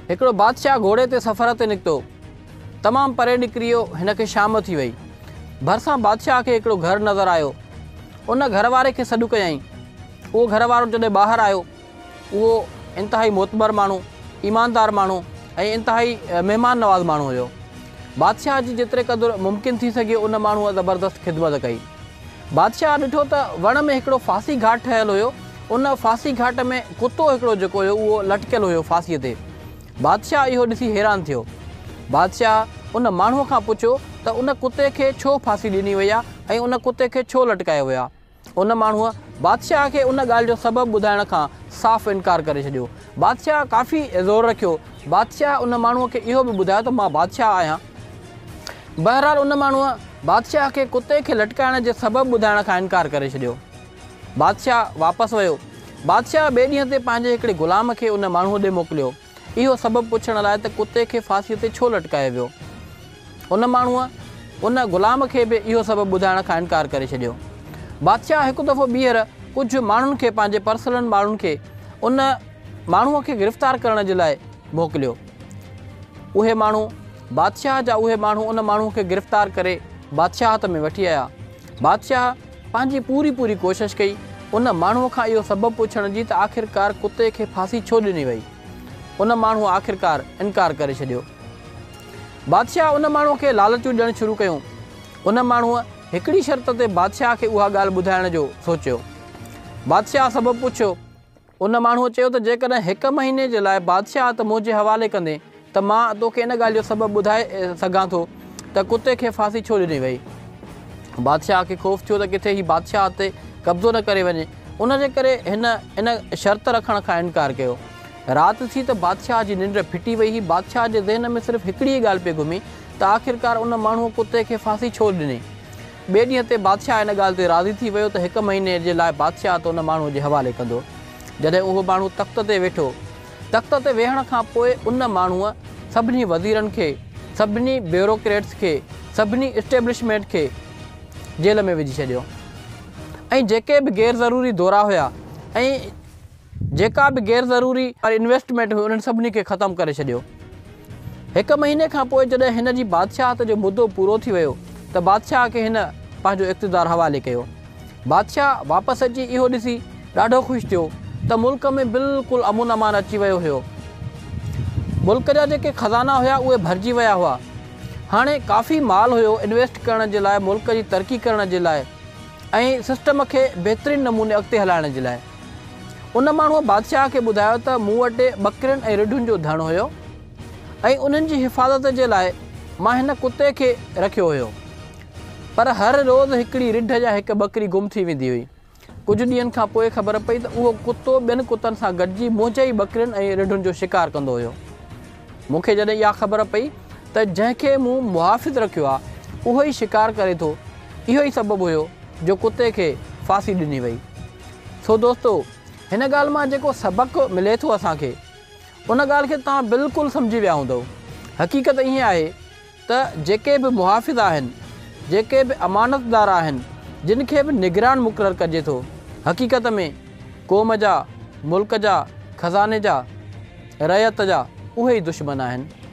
हिकिड़ो बादशाह घोड़े ते सफ़र ते निकितो, तमामु परे निकिरी वियो। हिन खे शाम थी वई। भरिसां बादशाह खे हिकिड़ो घरु नज़र आयो। उन घर वारे खे सॾु कयईं। उहो घर वारो जॾहिं ॿाहिरि आयो, उहो इंतिहाई मोतबर माण्हू, ईमानदार माण्हू ऐं इंतिहाई महिमान नवाज़ माण्हू हुयो। बादशाह जी जेतिरे क़दुरु मुमकिन थी सघे उन माण्हूअ ज़बरदस्त ख़िदमत कई। बादशाह ॾिठो त वण में हिकिड़ो फांसी घाट ठहियलु हुयो। उन फांसी घाट में कुतो हिकिड़ो जेको हुयो उहो लटकियलु हुयो फांसीअ ते। बादशाह इहो ॾिसी हैरान थियो। बादशाह उन माण्हूअ खां पुछियो त उन कुते खे छो फांसी ॾिनी वई आहे ऐं उन कुते खे छो लटकायो वियो आहे। उन माण्हूअ बादशाह खे उन ॻाल्हि जो सबबु ॿुधाइण खां साफ़ इनकार करे छॾियो। बादशाह काफ़ी ज़ोर रखियो। बादशाह उन माण्हूअ खे इहो बि ॿुधायो त मां बादशाह आहियां। बहरहाल उन माण्हूअ बादशाह खे कुते खे लटकाइण जे सबबु ॿुधाइण खां इनकार करे छॾियो। बादशाह वापसि वियो। बादशाह ॿिए ॾींहं ते पंहिंजे हिकिड़े ग़ुलाम खे उन माण्हूअ ॾे मोकिलियो, इहो सबबु पुछण लाइ त कुते खे फांसीअ ते छो लटकायो वियो। उन माण्हूअ उन ग़ुलाम खे बि इहो सबबु ॿुधाइण खां इनकार करे छॾियो। बादशाह हिकु दफ़ो ॿीहर कुझु माण्हुनि खे, पंहिंजे पर्सनल माण्हुनि खे उन माण्हूअ खे गिरफ़्तार करण जे लाइ मोकिलियो। उहे माण्हू बादशाह जा उहे माण्हू उन माण्हू खे गिरफ़्तार करे बादशाह हथ में वठी आया। बादशाह पंहिंजी पूरी कोशिशि कई उन माण्हूअ खां इहो सबबु पुछण जी त आख़िरकार कुते खे फांसी छो ॾिनी वई। उन माण्हूअ आख़िरकार इनकार करे छॾियो। बादशाह उन माण्हूअ खे लालचूं ॾियणु शुरू कयूं। उन माण्हूअ हिकिड़ी शर्त ते बादशाह खे उहा ॻाल्हि ॿुधाइण जो सोचियो। बादशाह सबबु पुछियो। उन माण्हूअ चयो त जेकॾहिं 1 महीने जे लाइ बादशाह त मुंहिंजे हवाले कंदे त मां तोखे इन ॻाल्हि जो सबबु ॿुधाए सघां थो त कुते खे फांसी छो ॾिनी वई। बादशाह खे ख़ौफ़ थियो त किथे ही बादशाह ते कब्ज़ो न करे वञे। उन जे करे इन शर्त रखण खां इनकार कयो। राति थी त बादशाह जी निंड फिटी वई हुई। बादशाह जे ज़हन में सिर्फ़ु हिकिड़ी ॻाल्हि पई घुमी त आख़िरकार उन माण्हूअ कुते खे फांसी छो ॾिनी। ॿिए ॾींहं ते बादशाह इन ॻाल्हि ते राज़ी थी वियो त 1 महीने जे लाइ बादशाह त उन माण्हूअ जे हवाले कंदो। जॾहिं उहो माण्हू तख़्त ते वेठो, तख़्त ते वेहण खां पोइ उन माण्हूअ सभिनी वज़ीरनि खे, सभिनी ब्यूरोक्रेट्स खे, सभिनी इस्टेब्लिशमेंट खे जेल में विझी छॾियो ऐं जेके बि गैर ज़रूरी दौरा हुया ऐं जेका बि गैर ज़रूरी इन्वेस्टमेंट हुई उन्हनि सभिनी खे ख़तमु करे छॾियो। 1 महीने खां पोइ जॾहिं हिन जी बादशाहत जो मुदो पूरो थी वियो त बादशाह खे हिन पंहिंजो इक़्तिदार हवाले कयो। बादशाह वापसि अची इहो ॾिसी ॾाढो ख़ुशि थियो त मुल्क में बिल्कुलु अमन अमान अची वियो हुयो। मुल्क जा जेके ख़ज़ाना हुया उहे भरिजी विया हुआ। हाणे काफ़ी माल हुयो इन्वेस्ट करण जे लाइ, मुल्क जी तरक़ी करण जे लाइ ऐं सिस्टम खे बहितरीन नमूने अॻिते हलाइण जे लाइ। उन माण्हूअ बादशाह खे ॿुधायो त मूं वटि ॿकरियुनि ऐं रिढुनि जो धन हुयो ऐं उन्हनि जी हिफ़ाज़त जे लाइ मां हिन कुते खे रखियो हुयो, पर हर रोज़ु हिकिड़ी रिढ या हिकु ॿकरी गुम थी वेंदी हुई। कुझु ॾींहंनि खां पोइ ख़बर पई त उहो कुतो ॿियनि कुतनि सां गॾिजी मुंहिंजे ई ॿकरियुनि ऐं रिढुनि जो शिकार कंदो हुयो। मूंखे जॾहिं इहा ख़बर पई त जंहिंखे मूं मुहाफ़िज़ रखियो आहे उहो ई शिकार करे थो, इहो ई सबबु हुयो जो कुते खे फांसी ॾिनी वई। सो दोस्तो, हिन ॻाल्हि मां जेको सबक़ु मिले थो असांखे, उन ॻाल्हि खे तव्हां बिल्कुलु सम्झी विया हूंदव। हक़ीक़त ईअं आहे त जेके बि मुहाफ़िज़ आहिनि, जेके बि अमानतदार आहिनि, जिन खे बि निगरान मुक़ररु कजे थो, हक़ीक़त में क़ौम जा, मुल्क जा, ख़ज़ाने जा, रयत जा उहे ई दुश्मन आहिनि।